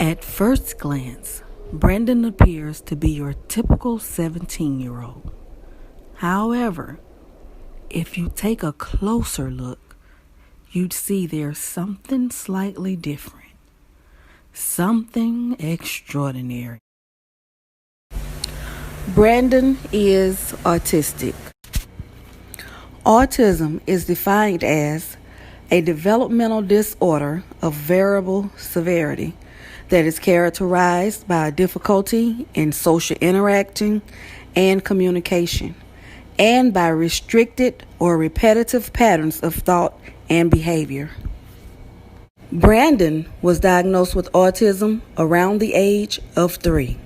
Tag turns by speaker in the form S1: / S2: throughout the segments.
S1: At first glance, Brandon appears to be your typical 17-year-old. However, if you take a closer look, you'd see there's something slightly different, something extraordinary. Brandon is autistic. Autism is defined as a developmental disorder of variable severity that is characterized by difficulty in social interacting and communication, and by restricted or repetitive patterns of thought and behavior. Brandon was diagnosed with autism around the age of 3.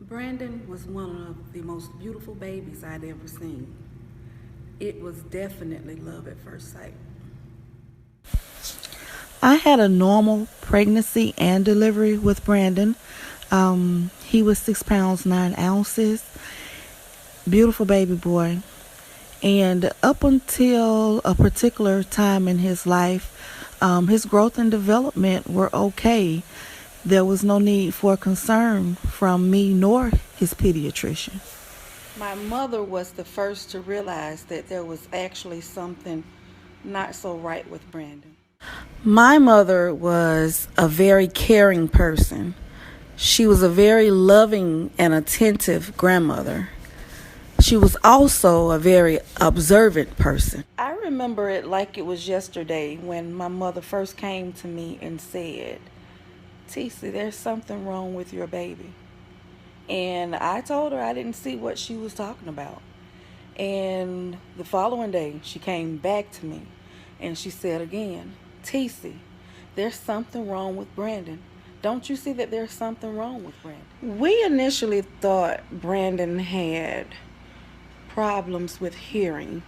S1: Brandon was one of the most beautiful babies I'd ever seen. It was definitely love at first sight. I had a normal pregnancy and delivery with Brandon. He was 6 pounds 9 ounces. Beautiful baby boy. And up until a particular time in his life, his growth and development were okay. There was no need for concern from me nor his pediatrician. My mother was the first to realize that there was actually something not so right with Brandon. My mother was a very caring person. She was a very loving and attentive grandmother. She was also a very observant person. I remember it like it was yesterday when my mother first came to me and said, "Tisy, there's something wrong with your baby." And I told her I didn't see what she was talking about. And the following day, she came back to me and she said again, "Tisy, there's something wrong with Brandon. Don't you see that there's something wrong with Brandon?" We initially thought Brandon had problems with hearing.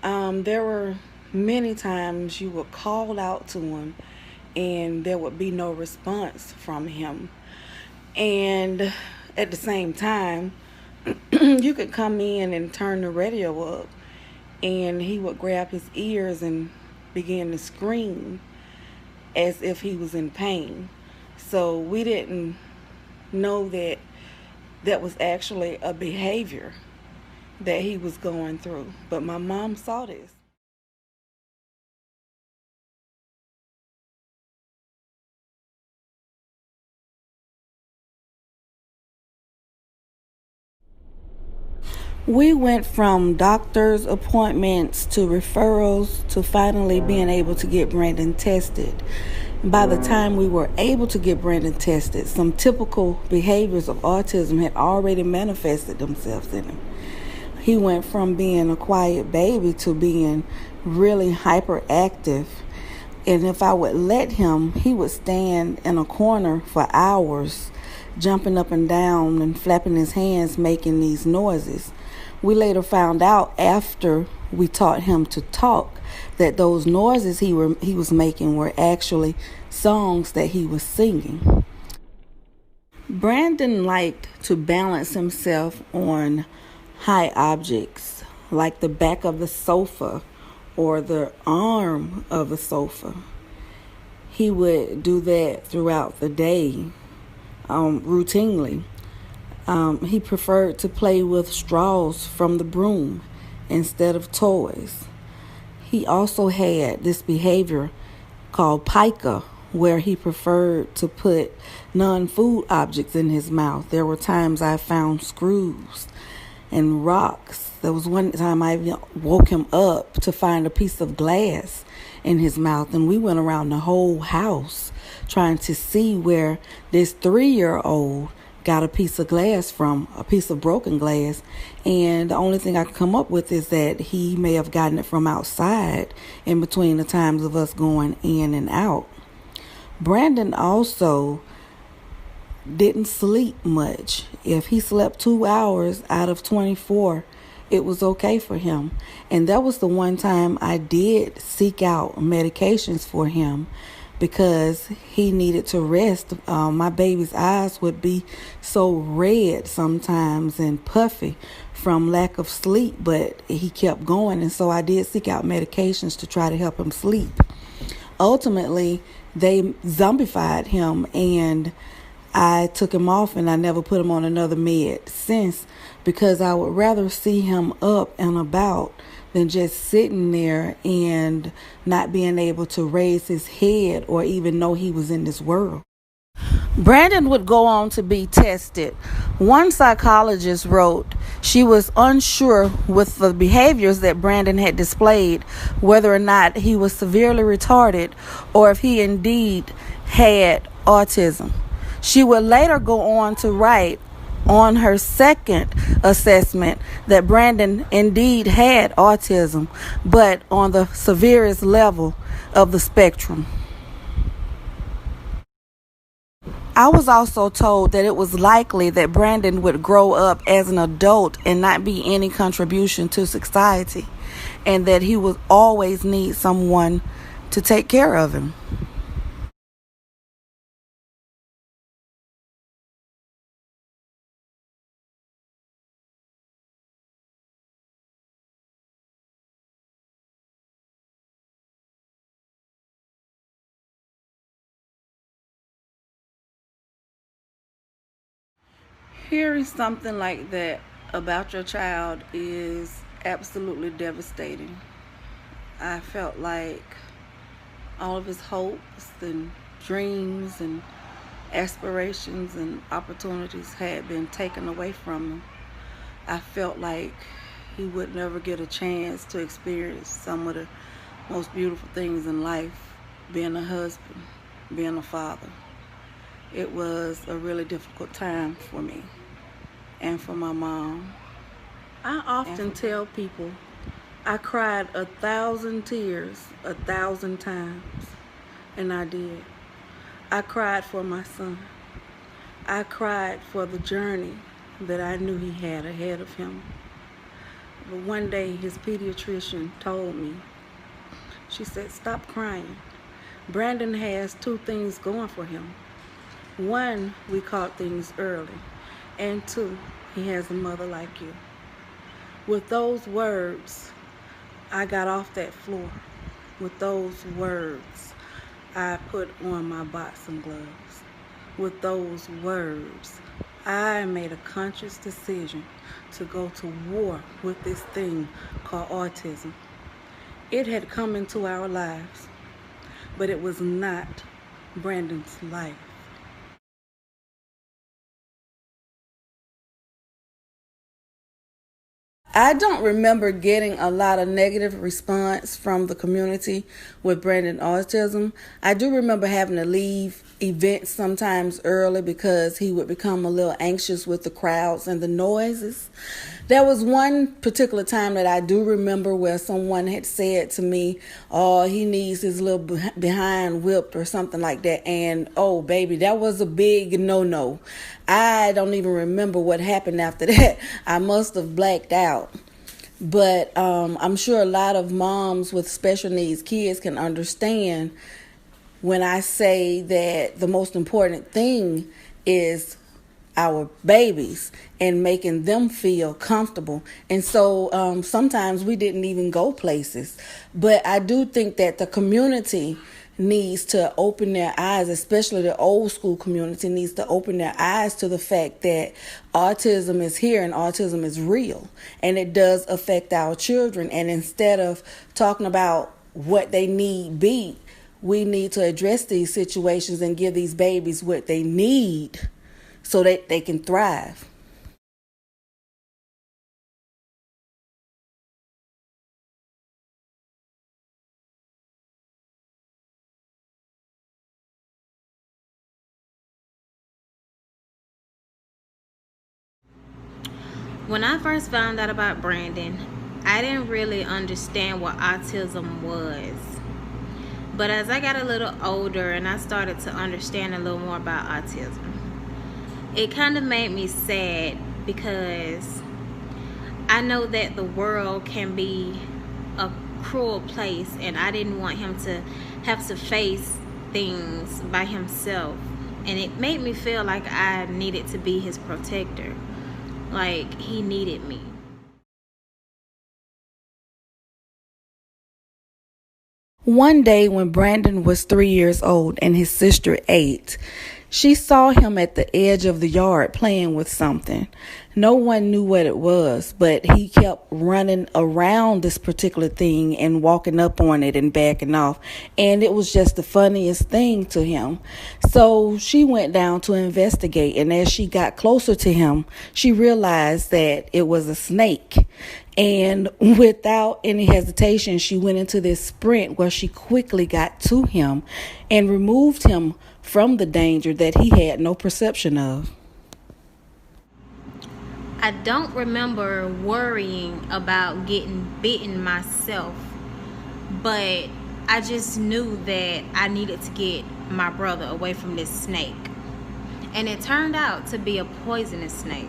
S1: There were many times you would call out to him and there would be no response from him. And at the same time, you could come in and turn the radio up and he would grab his ears and begin to scream as if he was in pain. So we didn't know that that was actually a behavior that he was going through. But my mom saw this. We went from doctor's appointments to referrals to finally being able to get Brandon tested. By the time we were able to get Brandon tested, some typical behaviors of autism had already manifested themselves in him. He went from being a quiet baby to being really hyperactive. And if I would let him, he would stand in a corner for hours, jumping up and down and flapping his hands, making these noises. We later found out after we taught him to talk that those noises he was making were actually songs that he was singing. Brandon liked to balance himself on high objects like the back of the sofa or the arm of the sofa. He would do that throughout the day, routinely. He preferred to play with straws from the broom instead of toys. He also had this behavior called pica, where he preferred to put non-food objects in his mouth. There were times I found screws and rocks There was one time I even woke him up to find a piece of glass in his mouth, and we went around the whole house trying to see where this 3-year-old got a piece of glass from, a piece of broken glass. And the only thing I could come up with is that he may have gotten it from outside in between the times of us going in and out. Brandon also didn't sleep much. If he slept 2 hours out of 24, it was okay for him. And that was the one time I did seek out medications for him because he needed to rest. My baby's eyes would be so red sometimes and puffy from lack of sleep, but he kept going. And so I did seek out medications to try to help him sleep. Ultimately, they zombified him, and I took him off, and I never put him on another med since, because I would rather see him up and about than just sitting there and not being able to raise his head or even know he was in this world. Brandon would go on to be tested. One psychologist wrote she was unsure with the behaviors that Brandon had displayed, whether or not he was severely retarded or if he indeed had autism. She would later go on to write on her second assessment that Brandon indeed had autism, but on the severest level of the spectrum. I was also told that it was likely that Brandon would grow up as an adult and not be any contribution to society, and that he would always need someone to take care of him. Hearing something like that about your child is absolutely devastating. I felt like all of his hopes and dreams and aspirations and opportunities had been taken away from him. I felt like he would never get a chance to experience some of the most beautiful things in life, being a husband, being a father. It was a really difficult time for me and for my mom. I often tell people I cried 1,000 tears 1,000 times, and I did. I cried for my son. I cried for the journey that I knew he had ahead of him. But one day his pediatrician told me, she said, "Stop crying. Brandon has 2 things going for him. 1, we caught things early, and 2, he has a mother like you." With those words, I got off that floor. With those words, I put on my boxing gloves. With those words, I made a conscious decision to go to war with this thing called autism. It had come into our lives, but it was not Brandon's life. I don't remember getting a lot of negative response from the community with Brandon autism. I do remember having to leave events sometimes early because he would become a little anxious with the crowds and the noises. There was one particular time that I do remember where someone had said to me, "Oh, he needs his little behind whipped," or something like that. And oh, baby, that was a big no-no. I don't even remember what happened after that. I must have blacked out. But I'm sure a lot of moms with special needs kids can understand when I say that the most important thing is our babies and making them feel comfortable. And so sometimes we didn't even go places. But I do think that the community needs to open their eyes, especially the old school community needs to open their eyes to the fact that autism is here and autism is real, and it does affect our children. And instead of talking about what they need be, we need to address these situations and give these babies what they need so that they can thrive.
S2: When I first found out about Brandon, I didn't really understand what autism was. But as I got a little older and I started to understand a little more about autism, it kind of made me sad because I know that the world can be a cruel place, and I didn't want him to have to face things by himself. And it made me feel like I needed to be his protector, like he needed me.
S1: One day when Brandon was 3 years old and his sister 8, she saw him at the edge of the yard playing with something. No one knew what it was, but he kept running around this particular thing and walking up on it and backing off. And it was just the funniest thing to him. So she went down to investigate, and as she got closer to him, she realized that it was a snake. And without any hesitation, she went into this sprint where she quickly got to him and removed him from the danger that he had no perception of.
S2: I don't remember worrying about getting bitten myself, but I just knew that I needed to get my brother away from this snake. And it turned out to be a poisonous snake.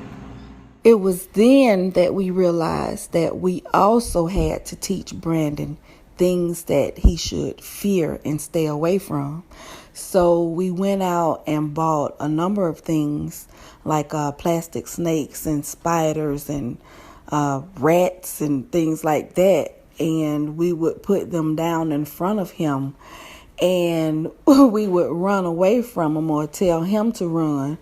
S1: It was then that we realized that we also had to teach Brandon things that he should fear and stay away from. So we went out and bought a number of things like plastic snakes and spiders and rats and things like that. And we would put them down in front of him, and we would run away from him or tell him to run.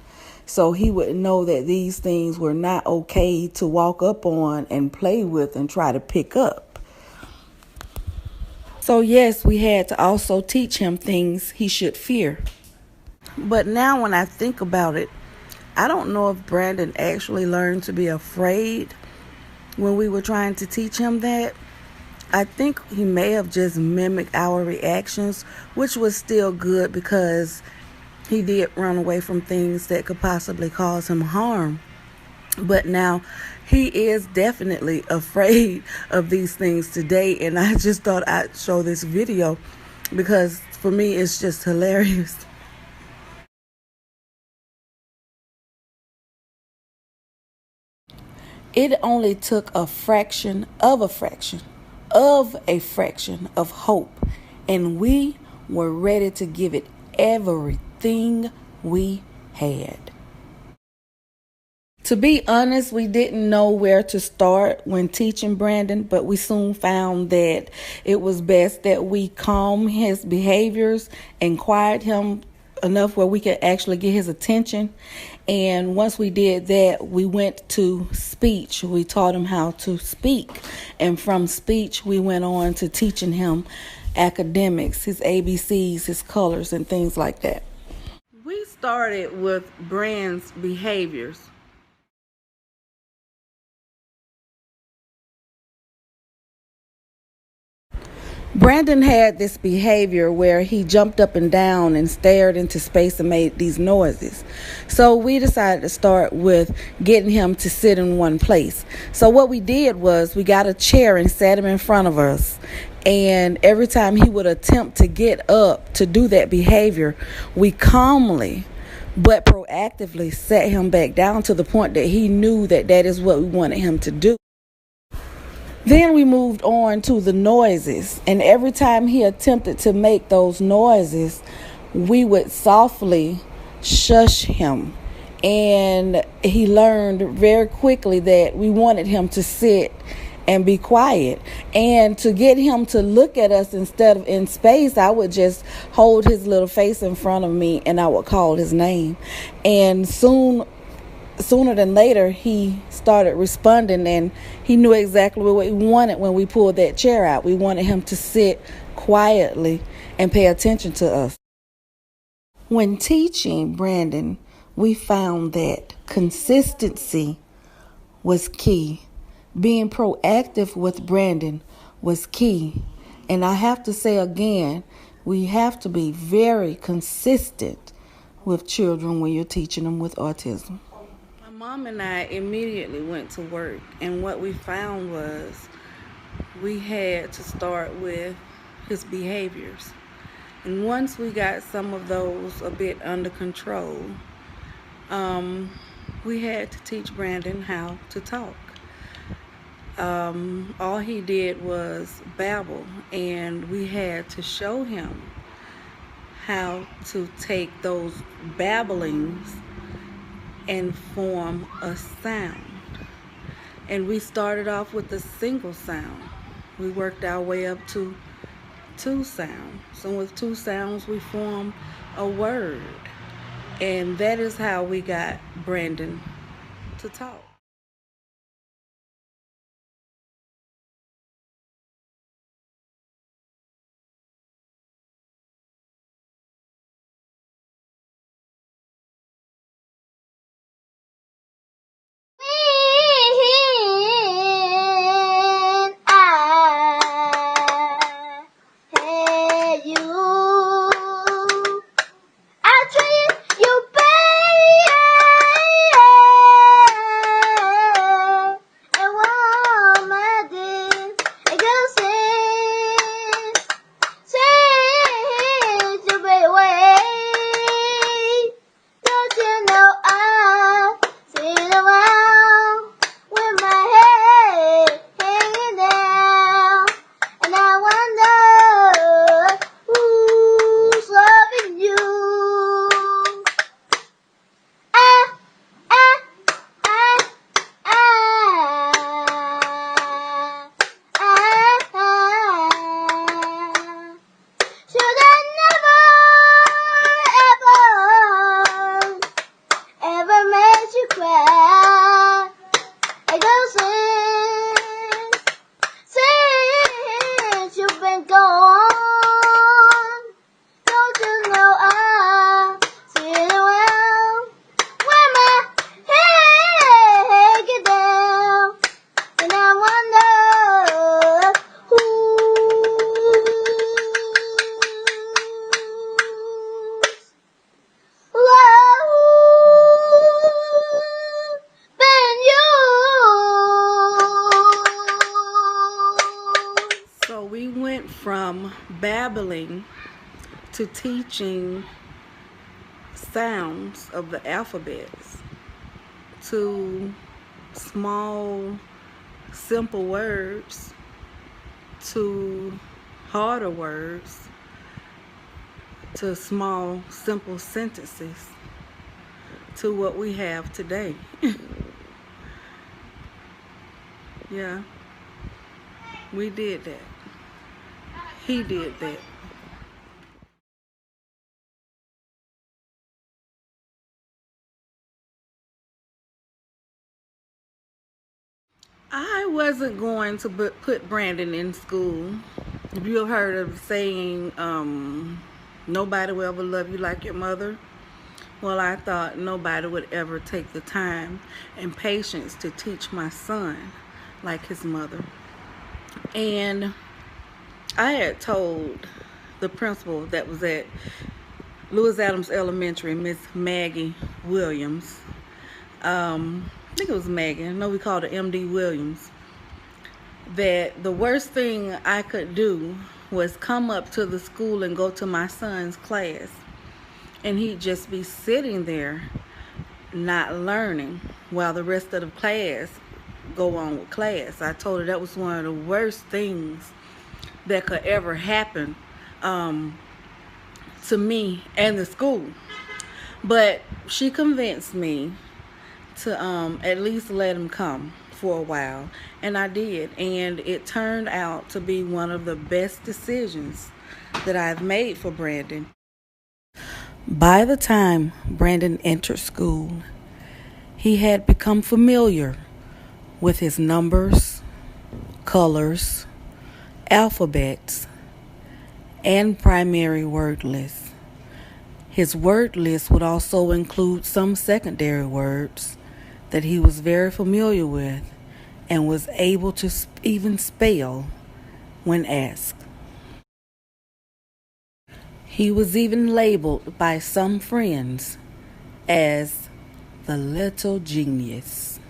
S1: So he would know that these things were not okay to walk up on and play with and try to pick up. So yes, we had to also teach him things he should fear. But now when I think about it, I don't know if Brandon actually learned to be afraid when we were trying to teach him that. I think he may have just mimicked our reactions, which was still good because he did run away from things that could possibly cause him harm. But now he is definitely afraid of these things today. And I just thought I'd show this video because for me, it's just hilarious. It only took a fraction of a fraction of a fraction of hope, and we were ready to give it everything we had. To be honest, we didn't know where to start when teaching Brandon, but we soon found that it was best that we calm his behaviors and quiet him enough where we could actually get his attention. And once we did that, we went to speech. We taught him how to speak. And from speech, we went on to teaching him academics, his ABCs, his colors, and things like that. We started with Brand's behaviors. Brandon had this behavior where he jumped up and down and stared into space and made these noises. So we decided to start with getting him to sit in one place. So what we did was we got a chair and sat him in front of us. And every time he would attempt to get up to do that behavior, we calmly but proactively sat him back down to the point that he knew that that is what we wanted him to do. Then we moved on to the noises, and every time he attempted to make those noises, we would softly shush him. And he learned very quickly that we wanted him to sit and be quiet. And to get him to look at us instead of in space, I would just hold his little face in front of me and I would call his name. And sooner than later, he started responding, and he knew exactly what we wanted when we pulled that chair out. We wanted him to sit quietly and pay attention to us. When teaching Brandon, we found that consistency was key. Being proactive with Brandon was key. And I have to say again, we have to be very consistent with children when you're teaching them with autism. My Mom and I immediately went to work, and what we found was we had to start with his behaviors. And once we got some of those a bit under control, we had to teach Brandon how to talk. All he did was babble, and we had to show him how to take those babblings and form a sound. And we started off with a single sound. We worked our way up to 2 sounds. So with 2 sounds, we formed a word. And that is how we got Brandon to talk.
S2: When I had you, I treat you bad. And one my days, I can since you been away. Don't you know I sit around with my head hanging down, and I wonder who's loving you. Ah, ah, ah, Should I never ever made you cry? I don't since you've been gone. Don't you know I sit around with my head hanging down, and I wonder
S1: So we went from babbling to teaching sounds of the alphabets to small, simple words to harder words to small, simple sentences to what we have today. Yeah, we did that. He did that. I wasn't going to put Brandon in school. If you've heard of saying, nobody will ever love you like your mother, well, I thought nobody would ever take the time and patience to teach my son like his mother. And I had told the principal that was at Lewis Adams Elementary, Miss Maggie Williams, I think it was Maggie, I know we called her MD Williams, that the worst thing I could do was come up to the school and go to my son's class, and he'd just be sitting there not learning while the rest of the class go on with class. I told her that was one of the worst things that could ever happen to me and the school. But she convinced me to at least let him come for a while, and I did, and it turned out to be one of the best decisions that I've made for Brandon. By the time Brandon entered school, he had become familiar with his numbers, colors, alphabets, and primary word list. His word list would also include some secondary words that he was very familiar with and was able to even spell when asked. He was even labeled by some friends as The Little Genius.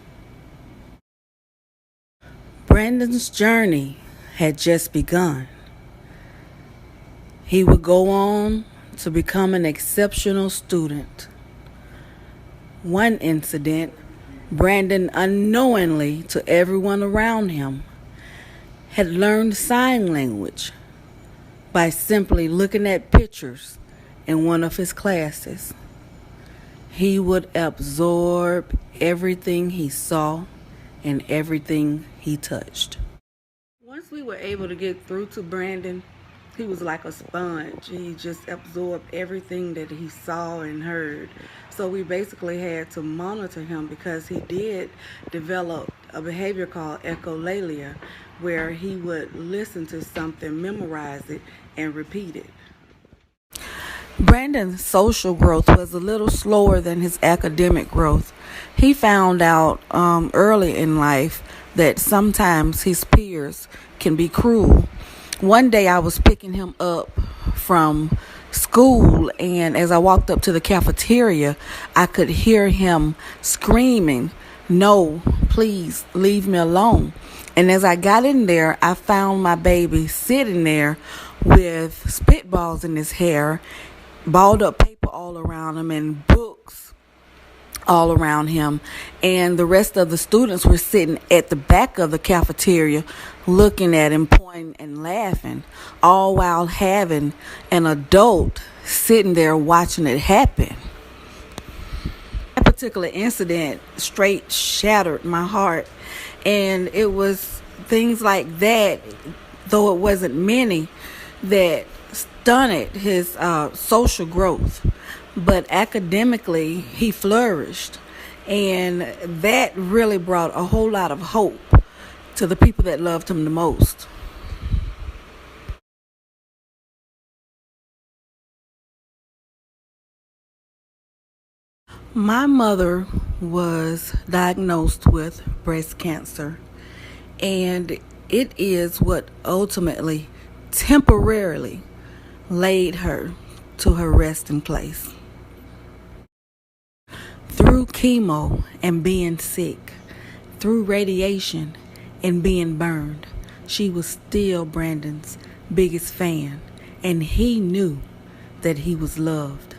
S1: Brandon's journey had just begun. He would go on to become an exceptional student. One incident, Brandon, unknowingly to everyone around him, had learned sign language by simply looking at pictures in one of his classes. He would absorb everything he saw and everything he touched. Once we were able to get through to Brandon, he was like a sponge. He just absorbed everything that he saw and heard. So we basically had to monitor him because he did develop a behavior called echolalia, where he would listen to something, memorize it, and repeat it. Brandon's social growth was a little slower than his academic growth. He found out early in life that sometimes his peers can be cruel. One day I was picking him up from school, and as I walked up to the cafeteria, I could hear him screaming, "No, please leave me alone." And as I got in there, I found my baby sitting there with spitballs in his hair, balled up paper all around him, and books all around him. And the rest of the students were sitting at the back of the cafeteria looking at him, pointing and laughing, all while having an adult sitting there watching it happen. That particular incident straight shattered my heart. And it was things like that, though it wasn't many, that stunted his social growth. But academically, he flourished. And that really brought a whole lot of hope to the people that loved him the most. My mother was diagnosed with breast cancer, and it is what ultimately, temporarily, laid her to her resting place. Through chemo and being sick, through radiation and being burned, she was still Brandon's biggest fan, and he knew that he was loved.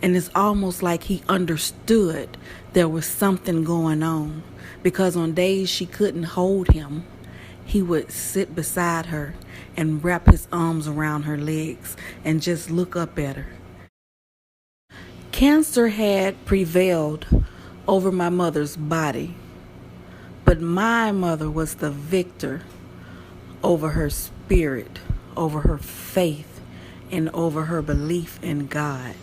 S1: And it's almost like he understood there was something going on, because on days she couldn't hold him, he would sit beside her and wrap his arms around her legs and just look up at her. Cancer had prevailed over my mother's body, but my mother was the victor over her spirit, over her faith, and over her belief in God.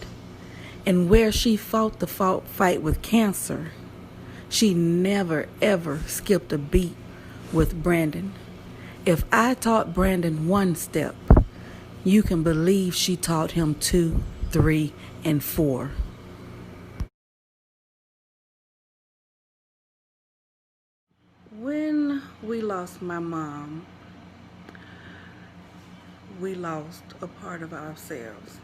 S1: And where she fought the fight with cancer, she never ever skipped a beat with Brandon. If I taught Brandon one step, you can believe she taught him 2, 3, and 4. When we lost my mom, we lost a part of ourselves.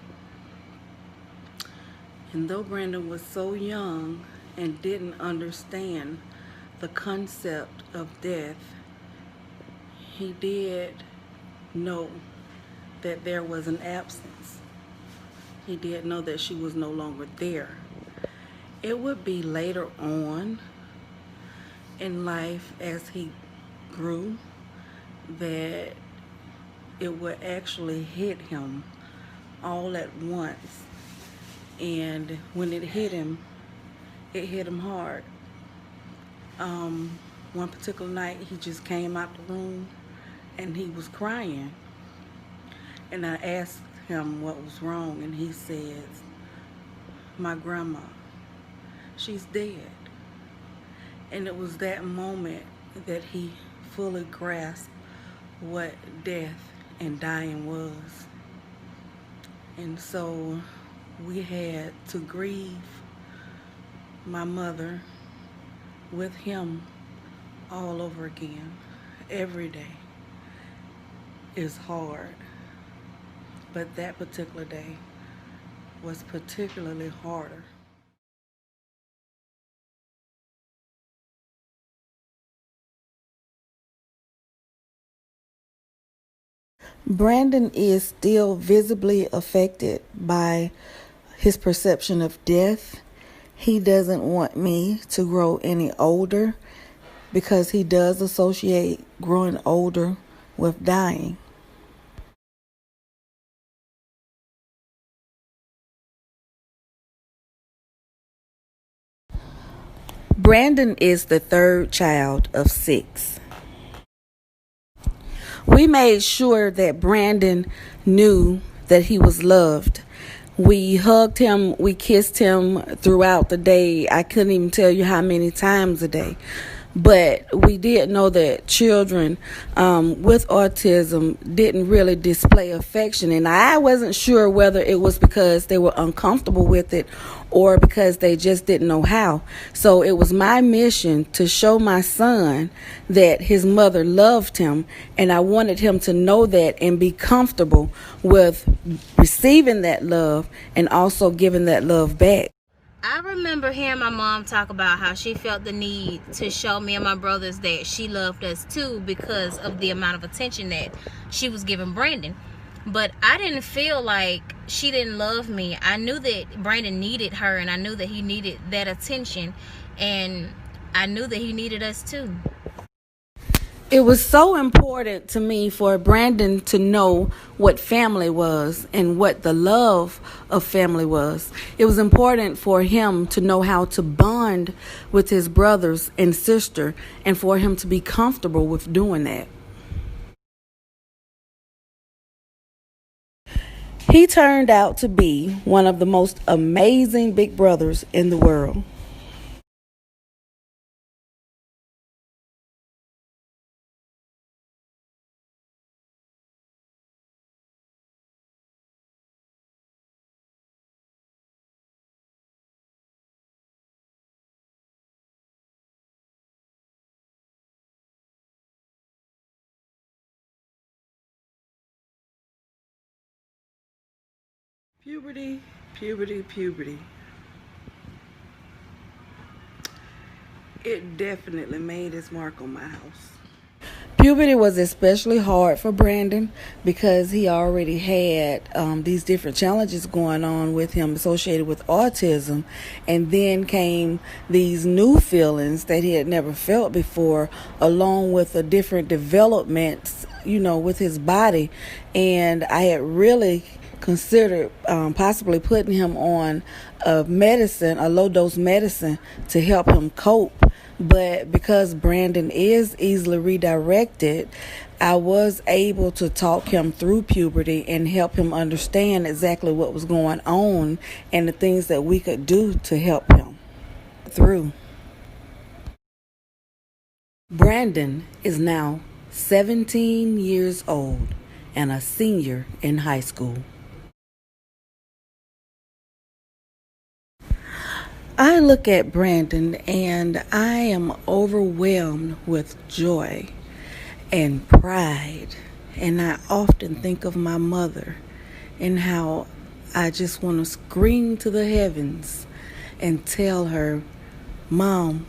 S1: And though Brandon was so young and didn't understand the concept of death, he did know that there was an absence. He did know that she was no longer there. It would be later on in life, as he grew, that it would actually hit him all at once. And when it hit him hard. One particular night, he just came out the room and he was crying. And I asked him what was wrong, and he said, "My grandma, she's dead." And it was that moment that he fully grasped what death and dying was. And so we had to grieve my mother with him all over again. Every day is hard, but that particular day was particularly harder. Brandon is still visibly affected by his perception of death. He doesn't want me to grow any older because he does associate growing older with dying. Brandon is the third child of 6. We made sure that Brandon knew that he was loved. We hugged him, we kissed him throughout the day. I couldn't even tell you how many times a day. But we did know that children with autism didn't really display affection. And I wasn't sure whether it was because they were uncomfortable with it or because they just didn't know how. So it was my mission to show my son that his mother loved him. And I wanted him to know that and be comfortable with receiving that love and also giving that love back.
S2: I remember hearing my mom talk about how she felt the need to show me and my brothers that she loved us too because of the amount of attention that she was giving Brandon. But I didn't feel like she didn't love me. I knew that Brandon needed her, and I knew that he needed that attention, and I knew that he needed us too.
S1: It was so important to me for Brandon to know what family was and what the love of family was. It was important for him to know how to bond with his brothers and sister and for him to be comfortable with doing that. He turned out to be one of the most amazing big brothers in the world. Puberty, puberty, puberty. It definitely made its mark on my house. Puberty was especially hard for Brandon because he already had these different challenges going on with him associated with autism. And then came these new feelings that he had never felt before, along with the different developments, with his body. And I had really considered possibly putting him on a low dose medicine to help him cope. But because Brandon is easily redirected, I was able to talk him through puberty and help him understand exactly what was going on and the things that we could do to help him through. Brandon is now 17 years old and a senior in high school. I look at Brandon and I am overwhelmed with joy and pride. And I often think of my mother and how I just want to scream to the heavens and tell her, Mom,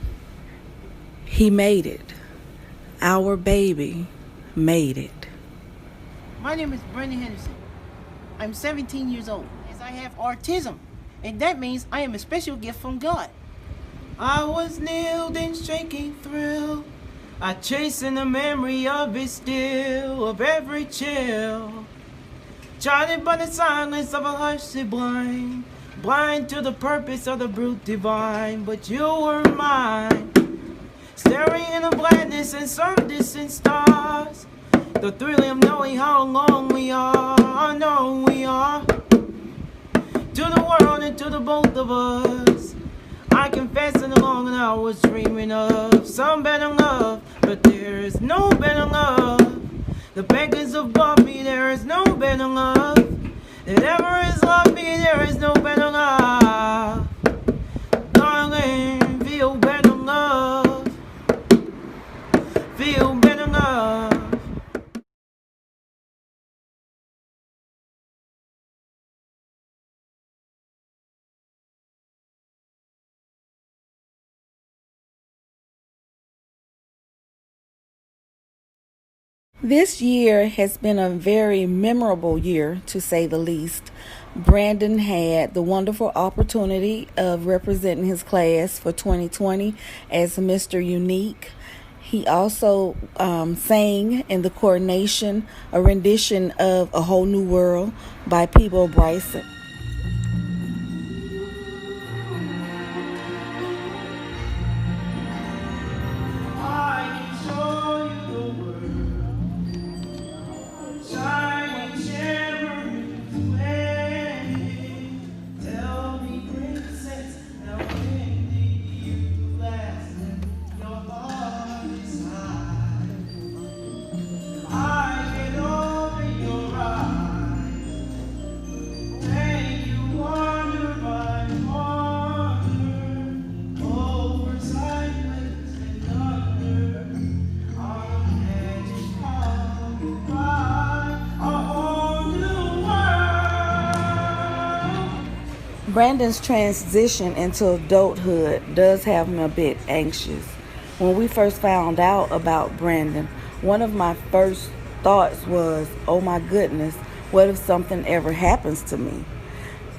S1: he made it. Our baby made it.
S3: My name is Brandon Henderson. I'm 17 years old. As I have autism. And that means I am a special gift from God. I was nailed in shaking thrill. I chasing the memory of it still, of every chill. Jotted by the silence of a hushed blind, blind to the purpose of the brute divine. But you were mine, staring in the blackness and some distant stars. The thrill of knowing how long we are, I know we are. To the world and to the both of us, I confess in the long and I was dreaming of some better love, but there is no better love. The beggars above me, there is no better love. That ever has loved me, there is no better love. Darling, feel better love. Feel better love.
S1: This year has been a very memorable year, to say the least. Brandon had the wonderful opportunity of representing his class for 2020 as Mr. Unique. He also sang in the coronation a rendition of A Whole New World by Peabo Bryson. Brandon's transition into adulthood does have me a bit anxious. When we first found out about Brandon, one of my first thoughts was, oh my goodness, what if something ever happens to me?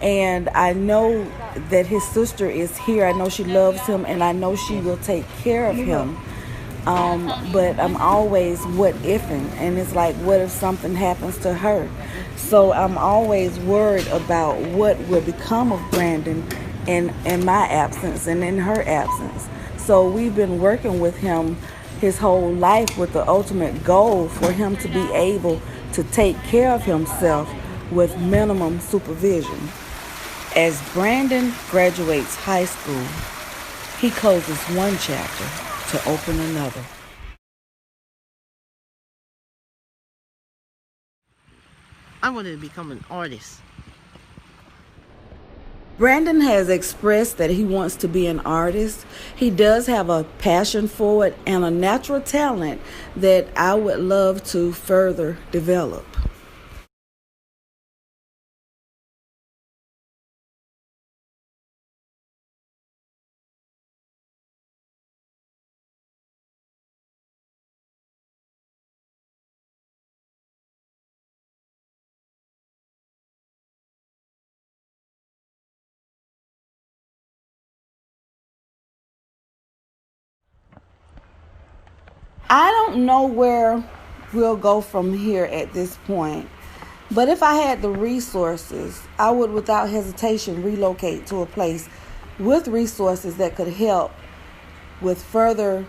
S1: And I know that his sister is here. I know she loves him, and I know she will take care of him. But I'm always what ifing, and it's like, what if something happens to her? So I'm always worried about what will become of Brandon in my absence and in her absence. So we've been working with him his whole life with the ultimate goal for him to be able to take care of himself with minimum supervision. As Brandon graduates high school, he closes one chapter to open another.
S3: I wanted to become an artist.
S1: Brandon has expressed that he wants to be an artist. He does have a passion for it and a natural talent that I would love to further develop. I don't know where we'll go from here at this point, but if I had the resources, I would without hesitation relocate to a place with resources that could help with further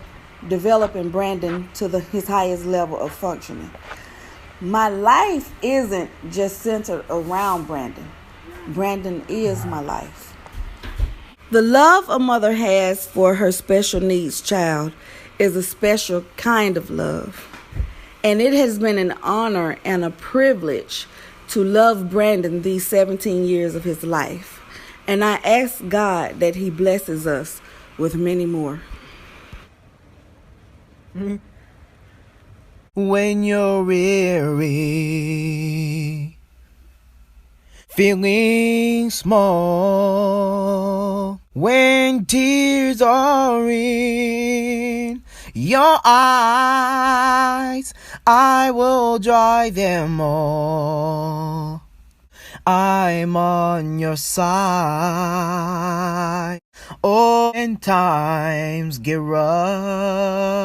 S1: developing Brandon to his highest level of functioning. My life isn't just centered around Brandon. Brandon is my life. The love a mother has for her special needs child is a special kind of love. And it has been an honor and a privilege to love Brandon these 17 years of his life. And I ask God that he blesses us with many more.
S4: When you're weary, feeling small, when tears are in your eyes, I will dry them all. I'm on your side. Oh, when times get rough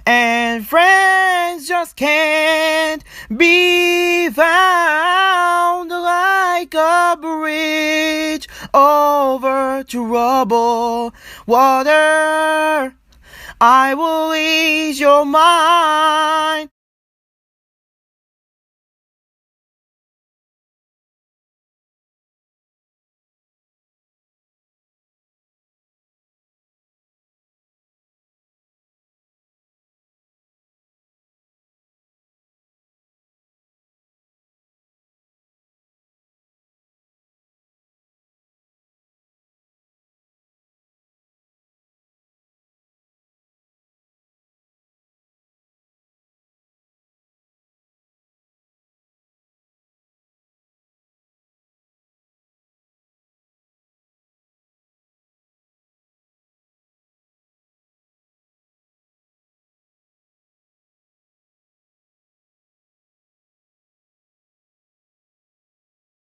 S4: and friends just can't be found, like a bridge over troubled water, I will ease your mind.